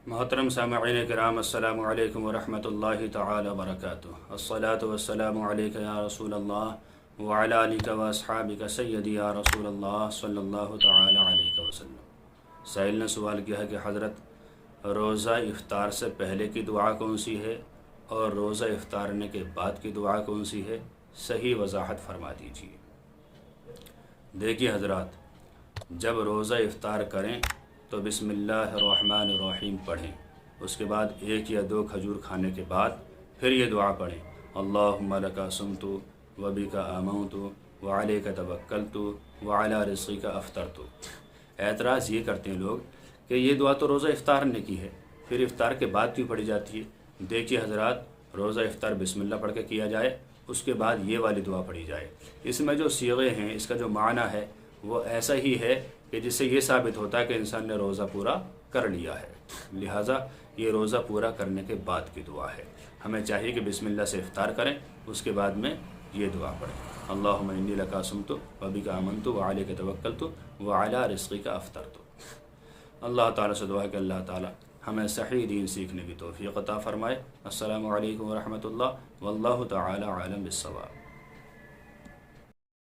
محترم سامعین کرام، السلام علیکم ورحمۃ اللہ تعالی وبرکاتہ۔ الصلاۃ والسلام علیک یا رسول اللہ وعلی آلک واصحابک سیدی یا رسول اللہ صلی اللہ تعالی علیہ وسلم۔ سائل نے سوال کیا ہے کہ حضرت، روزہ افطار سے پہلے کی دعا کون سی ہے اور روزہ افطارنے کے بعد کی دعا کون سی ہے؟ صحیح وضاحت فرما دیجیے۔ دیکھیے حضرات، جب روزہ افطار کریں تو بسم اللہ الرحمن الرحیم پڑھیں، اس کے بعد 1 یا 2 کھجور کھانے کے بعد پھر یہ دعا پڑھیں، اللہم لک صمت وبک آمنت وعلیک توکلت وعلی رزقک افطرت۔ اعتراض یہ کرتے ہیں لوگ کہ یہ دعا تو روزہ افطار نے کی ہے، پھر افطار کے بعد کیوں پڑھی جاتی ہے؟ دیکھیے حضرات، روزہ افطار بسم اللہ پڑھ کے کیا جائے، اس کے بعد یہ والی دعا پڑھی جائے۔ اس میں جو صیغے ہیں، اس کا جو معنی ہے وہ ایسا ہی ہے کہ جس سے یہ ثابت ہوتا ہے کہ انسان نے روزہ پورا کر لیا ہے، لہٰذا یہ روزہ پورا کرنے کے بعد کی دعا ہے۔ ہمیں چاہیے کہ بسم اللہ سے افطار کریں، اس کے بعد میں یہ دعا پڑھیں، اللہم انی لک صمت وبک آمنت وعلیک توکلت وعلی رزقک افطرت۔ اللہ تعالیٰ سے دعا ہے کہ اللہ تعالیٰ ہمیں صحیح دین سیکھنے کی توفیق عطا فرمائے۔ السلام علیکم ورحمۃ اللہ، واللہ تعالی عالم بالصواب۔